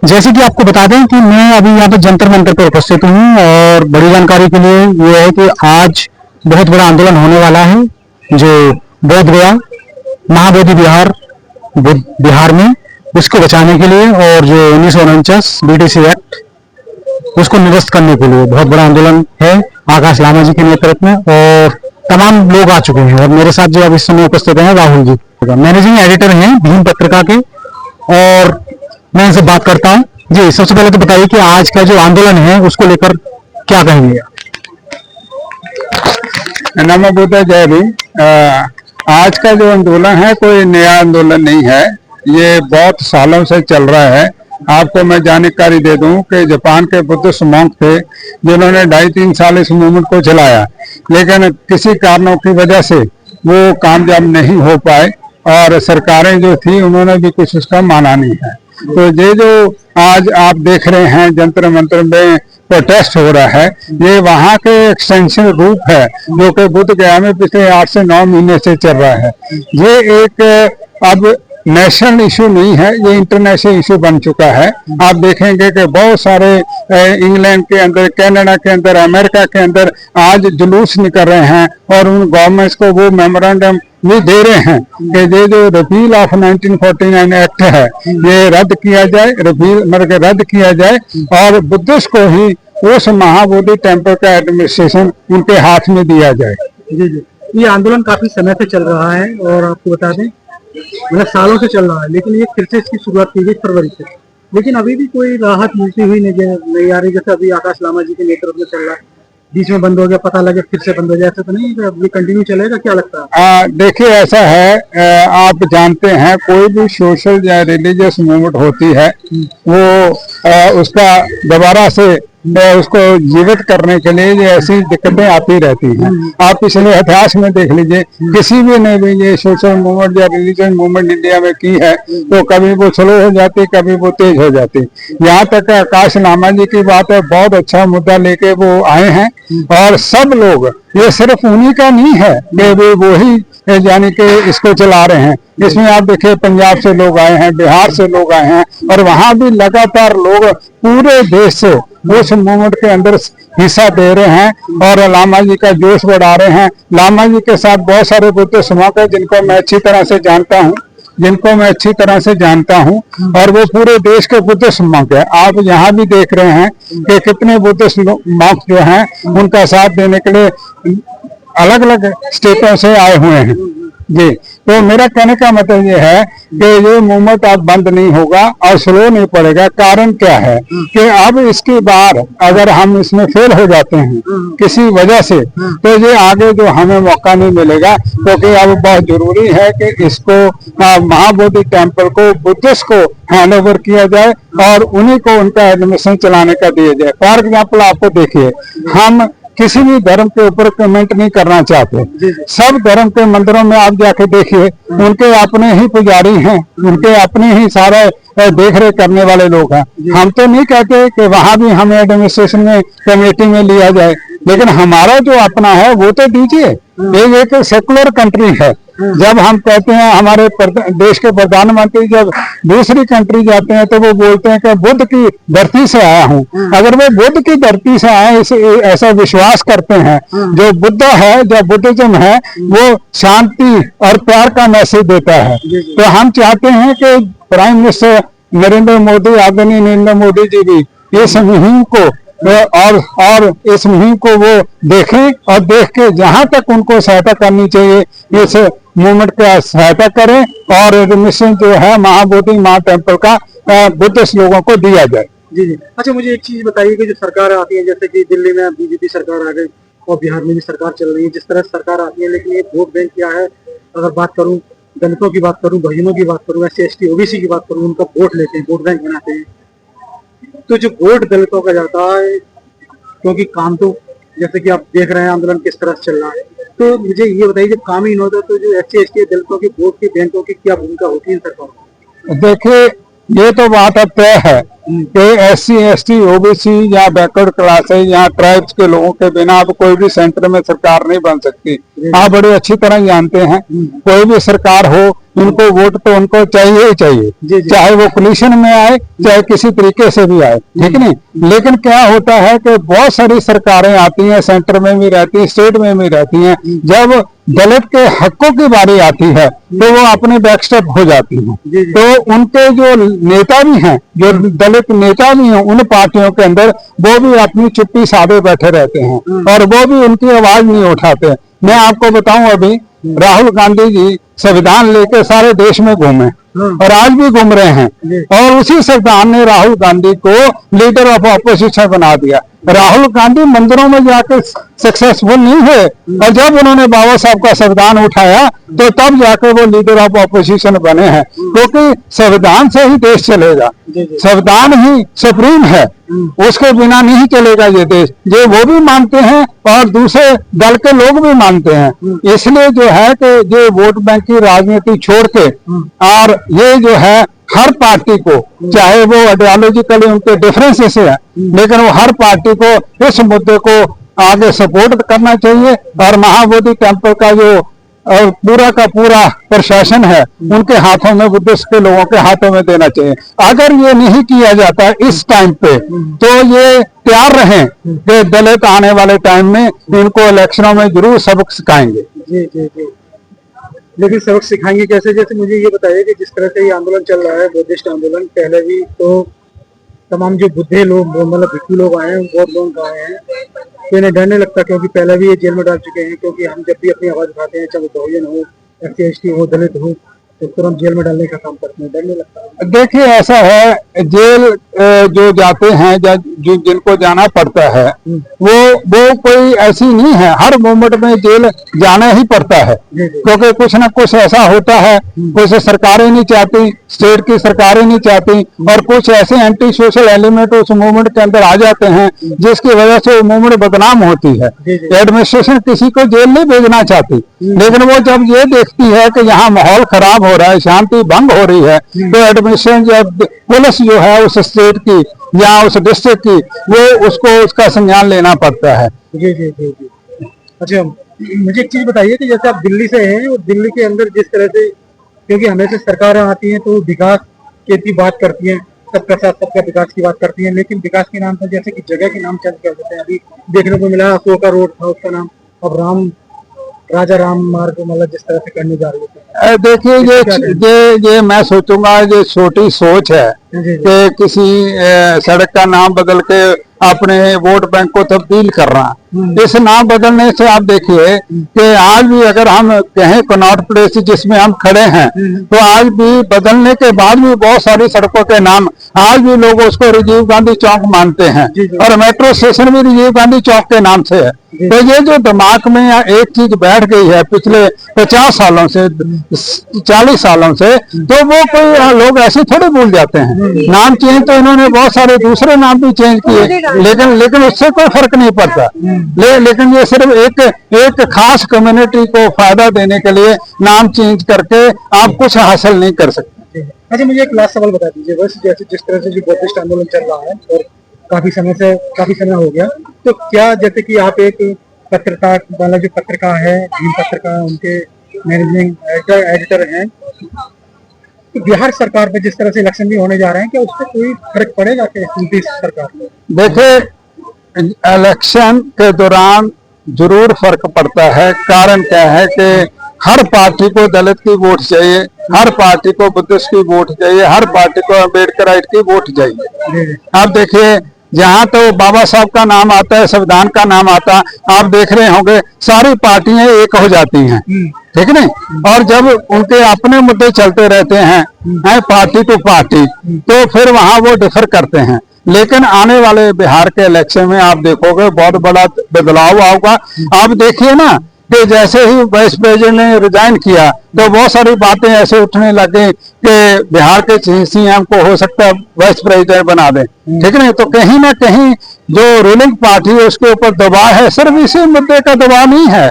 जैसे कि आपको बता दें कि मैं अभी यहाँ पे जंतर मंतर पर उपस्थित हूँ और बड़ी जानकारी के लिए ये है कि आज बहुत बड़ा आंदोलन होने वाला है जो बोध गया महाबोधि विहार बिहार में उसको बचाने के लिए और जो 1949 बीटीसी एक्ट उसको निरस्त करने के लिए बहुत बड़ा आंदोलन है आकाश लामा जी के नेतृत्व में और तमाम लोग आ चुके हैं। और मेरे साथ जो अब इस समय उपस्थित हैं राहुल जी मैनेजिंग एडिटर हैं भीम पत्रिका के और मैं इनसे बात करता हूँ। जी सबसे पहले तो बताइए कि आज का जो आंदोलन है उसको लेकर क्या कहेंगे? नमो बुद्ध जय भीम। आज का जो आंदोलन है कोई नया आंदोलन नहीं है, ये बहुत सालों से चल रहा है। आपको मैं जानकारी दे दूं कि जापान के बुद्धिस्ट मॉन्क थे जिन्होंने 2.5-3 साल इस मूवमेंट को चलाया, लेकिन किसी कारणों की वजह से वो कामयाब नहीं हो पाए और सरकारें जो थी उन्होंने भी कुछ उसका माना नहीं है। तो ये जो आज आप देख रहे हैं जंतर मंतर में प्रोटेस्ट हो रहा है, ये वहाँ के एक्सटेंशन रूप है जो कि बुद्ध गया में पिछले 8 से 9 महीने से चल रहा है। ये एक अब नेशनल इशू नहीं है, ये इंटरनेशनल इशू बन चुका है। आप देखेंगे कि बहुत सारे इंग्लैंड के अंदर, कनाडा के अंदर, अमेरिका के अंदर आज जुलूस निकल रहे हैं और उन गवर्नमेंट्स को वो मेमोरेंडम भी दे रहे हैं कि ये जो रिपील ऑफ 1949 एक्ट है ये रद्द किया जाए, रद्द किया जाए और बुद्धिस्ट को ही उस महाबोधि टेम्पल का एडमिनिस्ट्रेशन उनके हाथ में दिया जाए। जी जी, ये आंदोलन काफी समय से चल रहा है और आपको बता दें मतलब सालों से चल रहा है, लेकिन ये फिर से इसकी शुरुआत की गई फरवरी से, लेकिन अभी भी कोई राहत मिलती हुई नहीं आ रही। जैसे अभी आकाश लामा जी के नेतृत्व में चल रहा है, बीच में बंद हो गया, पता लगे फिर से बंद हो जाए, ऐसा तो नहीं है? अब ये कंटिन्यू चलेगा, क्या लगता है? देखिए ऐसा है, आप जानते हैं कोई भी सोशल या रिलीजियस मूवमेंट होती है वो उसका दोबारा से उसको जीवित करने के लिए ये ऐसी दिक्कतें आती रहती हैं। आप पिछले इतिहास में देख लीजिए, किसी भी ने भी ये सोशल मूवमेंट या रिलीजियस मूवमेंट इंडिया में की है तो कभी वो स्लो हो जाती, कभी वो तेज हो जाती। यहाँ तक आकाश लामा जी की बात है, बहुत अच्छा मुद्दा लेके वो आए हैं और सब लोग, ये सिर्फ उन्हीं का नहीं है कि वो ही यानी कि इसको चला रहे हैं। इसमें आप देखिए पंजाब से लोग आए हैं, बिहार से लोग आए हैं और वहां भी लगातार लोग पूरे देश से उस मूवमेंट के अंदर हिस्सा दे रहे हैं और लामा जी का जोश बढ़ा रहे हैं। लामा जी के साथ बहुत सारे बुद्धिस्ट मॉन्क हैं जिनको मैं अच्छी तरह से जानता हूं और वो पूरे देश के बुद्धिस्ट मॉन्क है। आप यहाँ भी देख रहे हैं कि कितने बुद्धिस्ट मॉन्क जो हैं उनका साथ देने के लिए अलग अलग स्टेटों से आए हुए हैं। जी, तो मेरा कहने का मतलब ये है कि ये मूवमेंट अब बंद नहीं होगा और स्लो नहीं पड़ेगा। कारण क्या है कि अब इसके बाद अगर हम इसमें फेल हो जाते हैं किसी वजह से तो ये आगे जो हमें मौका नहीं मिलेगा, क्योंकि अब बहुत जरूरी है कि इसको महाबोधि टेम्पल को बुद्धिस्ट को हैंड ओवर किया जाए और उन्हीं को उनका एडमिशन चलाने का दिया जाए। फॉर एग्जाम्पल आपको देखिए, हम किसी भी धर्म के ऊपर कमेंट नहीं करना चाहते। सब धर्म के मंदिरों में आप जाके देखिए, उनके अपने ही पुजारी हैं, उनके अपने ही सारे देख रेख करने वाले लोग हैं। हम तो नहीं कहते कि वहां भी हमें एडमिनिस्ट्रेशन में कमेटी में लिया जाए, लेकिन हमारा जो अपना है वो तो दीजिए। ये एक सेकुलर कंट्री है। जब हम कहते हैं हमारे देश के प्रधानमंत्री जब दूसरी कंट्री जाते हैं तो वो बोलते हैं कि बुद्ध की धरती से आया हूँ। अगर वो बुद्ध की धरती से आए ऐसा विश्वास करते हैं, जो बुद्ध है, जो बुद्धिज्म है वो शांति और प्यार का मैसेज देता है, तो हम चाहते हैं कि प्राइम मिनिस्टर नरेंद्र मोदी, आदरणीय नरेंद्र मोदी जी भी इस मुहिम को और इस मुहिम को वो देखें और देख के जहां तक उनको सहायता करनी चाहिए इस मूवमेंट का सहायता करें और एडमिशन जो है महाबोधि महा टेम्पल का बुद्धिस्ट लोगों को दिया जाए। जी जी, अच्छा मुझे एक चीज बताइए कि जो सरकार आती है, जैसे कि दिल्ली में बीजेपी सरकार आ गई और बिहार में भी सरकार चल रही है, जिस तरह सरकार आती है, लेकिन ये वोट बैंक क्या है? अगर बात करूं दलितों की बात करूं, बहनों की बात करूं, SC/ST OBC की बात करूं, उनका वोट लेते हैं, वोट बैंक बनाते हैं। तो जो वोट दलितों का जाता है, क्योंकि काम तो जैसे कि आप देख रहे हैं आंदोलन किस तरह से चल रहा है, तो मुझे ये बताइए जब काम ही नहीं होता तो जो SC/ST दलितों के वोट के बैंकों की क्या भूमिका होती है सरकार? देखिए ये तो बात अब तय है कि SC/ST OBC या बैकवर्ड क्लासेज या ट्राइब्स के लोगों के बिना अब कोई भी सेंटर में सरकार नहीं बन सकती। आप बड़े अच्छी तरह जानते हैं, कोई भी सरकार हो उनको वोट तो उनको चाहिए ही चाहिए, चाहे वो कोलिशन में आए चाहे किसी तरीके से भी आए, ठीक नहीं। लेकिन क्या होता है कि बहुत सारी सरकारें आती हैं, सेंटर में भी रहती हैं, स्टेट में भी रहती हैं, जब दलित के हकों की बारी आती है तो वो अपने बैकस्टेप हो जाती हैं। तो उनके जो नेता भी हैं, जो दलित नेता भी हैं उन पार्टियों के अंदर, वो भी अपनी चुप्पी साधे बैठे रहते हैं और वो भी उनकी आवाज नहीं उठाते। मैं आपको बताऊं, अभी राहुल गांधी जी संविधान लेकर सारे देश में घूमे और आज भी घूम रहे हैं, और उसी संविधान ने राहुल गांधी को लीडर ऑफ ऑपोजिशन बना दिया। राहुल गांधी मंदिरों में जाकर सक्सेसफुल नहीं हुए, और जब उन्होंने बाबा साहब का संविधान उठाया तो तब जाकर वो लीडर ऑफ ऑपोजिशन बने हैं, क्योंकि संविधान से ही देश चलेगा, संविधान ही सुप्रीम है, उसके बिना नहीं चलेगा ये देश। ये वो भी मानते हैं और दूसरे दल के लोग भी मानते हैं। इसलिए जो है कि ये वोट बैंक की राजनीति छोड़ के, और ये जो है हर पार्टी को, चाहे वो आइडियोलॉजिकली उनके डिफरेंसेस है, लेकिन वो हर पार्टी को इस मुद्दे को आगे सपोर्ट करना चाहिए, और महाबोधि टेम्पल का जो पूरा का पूरा प्रशासन है उनके हाथों में, बुद्धिस्ट के लोगों के हाथों में देना चाहिए। अगर ये नहीं किया जाता इस टाइम पे, तो ये तैयार रहें कि दलित आने वाले टाइम में इनको इलेक्शनों में जरूर सबक सिखाएंगे। जी जी जी। लेकिन सबक सिखाएंगे कैसे? जैसे मुझे ये बताइए कि जिस तरह से ये आंदोलन चल रहा है, बुद्धिस्ट आंदोलन, पहले भी तो तमाम जो बुद्धे लोग, मतलब भिक्षु लोग आए हैं, बहुत लोग आए हैं, तो इन्हें डर नहीं लगता? क्योंकि पहले भी ये जेल में डाल चुके हैं, क्योंकि हम जब भी अपनी आवाज उठाते हैं, चाहे बहुजन हो, SC/ST हो, दलित हो, तो तुरंत जेल में डालने का काम करते हैं। डर नहीं लगता? देखिए, ऐसा है, जेल जो जाते हैं, जो जिनको जाना पड़ता है, वो कोई ऐसी नहीं है, हर मोमेंट में जेल जाना ही पड़ता है, क्योंकि कुछ ना कुछ ऐसा होता है, कुछ सरकारें नहीं चाहती, स्टेट की सरकारें नहीं चाहती, और कुछ ऐसे एंटी सोशल एलिमेंट उस मूवमेंट के अंदर आ जाते हैं जिसकी वजह से वो मूवमेंट बदनाम होती है। एडमिनिस्ट्रेशन किसी को जेल नहीं भेजना चाहती, लेकिन वो जब ये देखती है कि यहाँ माहौल खराब हो रहा है, शांति भंग हो रही है, तो एडमिनिस्ट्रेशन, जब पुलिस जो है उस स्टेट की या उस डिस्ट्रिक्ट की, वो उसको उसका संज्ञान लेना पड़ता है। जी जी जी जी। अच्छा, मुझे एक चीज बताइए कि जैसे आप दिल्ली से हैं, और दिल्ली के अंदर जिस तरह से, क्योंकि हमेशा सरकारें आती हैं तो विकास की बात करती हैं, सबका साथ सबका विकास की बात करती हैं, लेकिन विकास के नाम पर जैसे कि जगह के नाम चेंज कर देते हैं। अभी देखने को मिला अशोका रोड था, उसका नाम अब राजा राम मार्ग, मतलब जिस तरह से करने जा रही है। देखिए, ये मैं सोचूंगा, ये छोटी सोच है कि किसी सड़क का नाम बदल के अपने वोट बैंक को तब्दील करना। इस नाम बदलने से आप देखिए कि आज भी अगर हम कहें कनॉट प्लेस जिसमें हम खड़े हैं, तो आज भी बदलने के बाद भी बहुत सारी सड़कों के नाम आज भी लोग उसको राजीव गांधी चौक मानते हैं, और मेट्रो स्टेशन भी राजीव गांधी चौक के नाम से है। तो ये जो दिमाग में एक चीज बैठ गई है पिछले 50 सालों से, 40 सालों से, तो वो कोई लोग ऐसे थोड़े भूल जाते हैं। नाम चेंज तो इन्होंने बहुत सारे दूसरे नाम भी चेंज किए, लेकिन उससे कोई फर्क नहीं पड़ता। लेकिन ये सिर्फ एक खास कम्युनिटी को फायदा देने के लिए नाम चेंज करके आप कुछ हासिल नहीं कर सकते। अच्छा, मुझे एक लास्ट सवाल बता दीजिए, बस जैसे जिस तरह से जो बुद्धिस्ट आंदोलन चल रहा है और काफी समय हो गया, तो क्या, जैसे कि आप एक पत्रकार, मतलब जो पत्रकार है, भीम पत्रकार, उनके मैनेजिंग एडिटर हैं, तो बिहार सरकार पे जिस तरह से इलेक्शन भी होने जा रहे हैं, क्या उससे कोई फर्क पड़ेगा क्या नीतीश सरकार को? देखिए, इलेक्शन के दौरान जरूर फर्क पड़ता है। कारण क्या है कि हर पार्टी को दलित की वोट चाहिए, हर पार्टी को बुद्धिस्ट की वोट चाहिए, हर पार्टी को अम्बेडकराइट की वोट चाहिए। आप देखिए, जहां तो बाबा साहब का नाम आता है, संविधान का नाम आता है, आप देख रहे होंगे सारी पार्टियां एक हो जाती हैं, ठीक नहीं? और जब उनके अपने मुद्दे चलते रहते हैं पार्टी टू पार्टी, तो फिर वहां वो डिफर करते हैं। लेकिन आने वाले बिहार के इलेक्शन में आप देखोगे बहुत बड़ा बदलाव होगा। आप देखिए ना कि जैसे ही वाइस प्रेसिडेंट ने रिजाइन किया, तो बहुत सारी बातें ऐसे उठने लगे कि बिहार के CM को हो सकता है वाइस प्रेसिडेंट बना दें, ठीक है? तो कहीं ना कहीं जो रूलिंग पार्टी है उसके ऊपर दबाव है, सिर्फ इसी मुद्दे का दबाव नहीं है,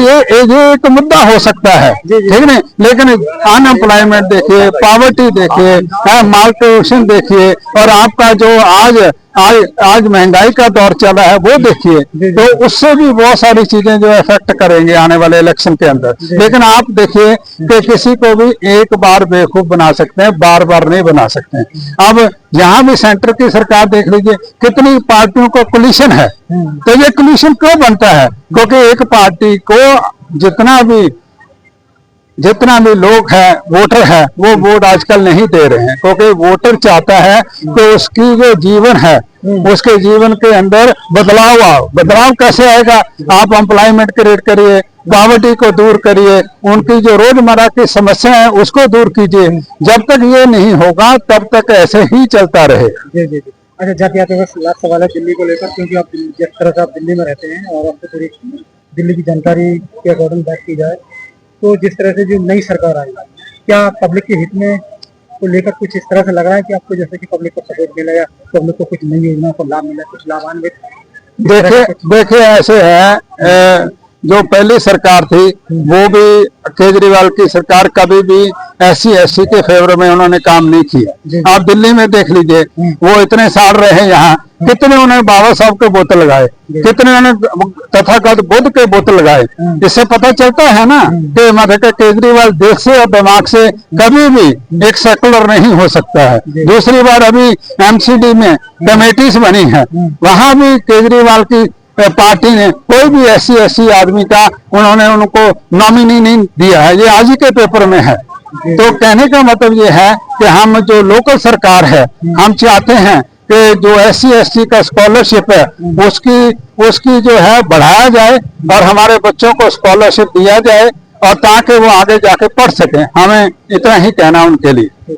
ये एक मुद्दा हो सकता है, ठीक है? लेकिन अनएम्प्लॉयमेंट देखिए, पॉवर्टी देखिए, मालन्यूट्रिशन देखिए, और आपका जो आज आज महंगाई का दौर चला है, वो देखिए, तो उससे भी बहुत सारी चीजें जो इफेक्ट करेंगे आने वाले इलेक्शन के अंदर। लेकिन आप देखिए कि किसी को भी एक बार बेवकूफ बना सकते हैं, बार बार नहीं बना सकते हैं। अब यहाँ भी सेंटर की सरकार देख लीजिए, कितनी पार्टियों का कोलिशन है। तो ये कोलिशन क्यों बनता है? क्योंकि एक पार्टी को जितना भी लोग हैं, वोटर है, वो वोट आजकल नहीं दे रहे हैं, क्योंकि वोटर चाहता है कि उसकी जो जीवन है, उसके जीवन के अंदर बदलाव आओ। बदलाव कैसे आएगा? आप एम्प्लॉयमेंट क्रिएट करिए, पॉवर्टी को दूर करिए, उनकी जो रोजमर्रा की समस्या है उसको दूर कीजिए। जब तक ये नहीं होगा तब तक ऐसे ही चलता रहेगा। जी जी जी। अच्छा, जाके आपके पास लास्ट सवाल है दिल्ली को लेकर, क्योंकि आप जिस तरह से आप दिल्ली में रहते हैं और आपको पूरी दिल्ली की जानकारी के अकॉर्डिंग बात की जाए, तो जिस तरह से जो नई सरकार आई, क्या पब्लिक के हित में को लेकर कुछ इस तरह से लग रहा है कि आपको, जैसे कि पब्लिक को सपोर्ट मिला या पब्लिक को कुछ नई योजनाओं को लाभ मिला, कुछ लाभान्वित? देखिए ऐसे है, जो पहली सरकार थी वो भी, केजरीवाल की सरकार कभी भी SC/ST के फेवर में उन्होंने काम नहीं किया। आप दिल्ली में देख लीजिए, वो इतने साल रहे यहाँ, कितने उन्होंने बाबा साहब के बोतल लगाए, कितने उन्होंने तथागत बुद्ध के बोतल लगाए। इससे पता चलता है ना कि मतलब केजरीवाल दिल से और दिमाग से कभी भी एक सेकुलर नहीं हो सकता है। दूसरी बार अभी MCD में कमेटीज बनी है, वहां भी केजरीवाल की पार्टी ने कोई भी SC/ST आदमी का उन्होंने उनको नॉमिनी नहीं दिया है। ये आज ही के पेपर में है। तो कहने का मतलब ये है कि हम जो लोकल सरकार है, हम चाहते हैं कि जो SC/ST का स्कॉलरशिप है उसकी जो है बढ़ाया जाए और हमारे बच्चों को स्कॉलरशिप दिया जाए, और ताकि वो आगे जाके पढ़ सकें। हमें इतना ही कहना उनके लिए।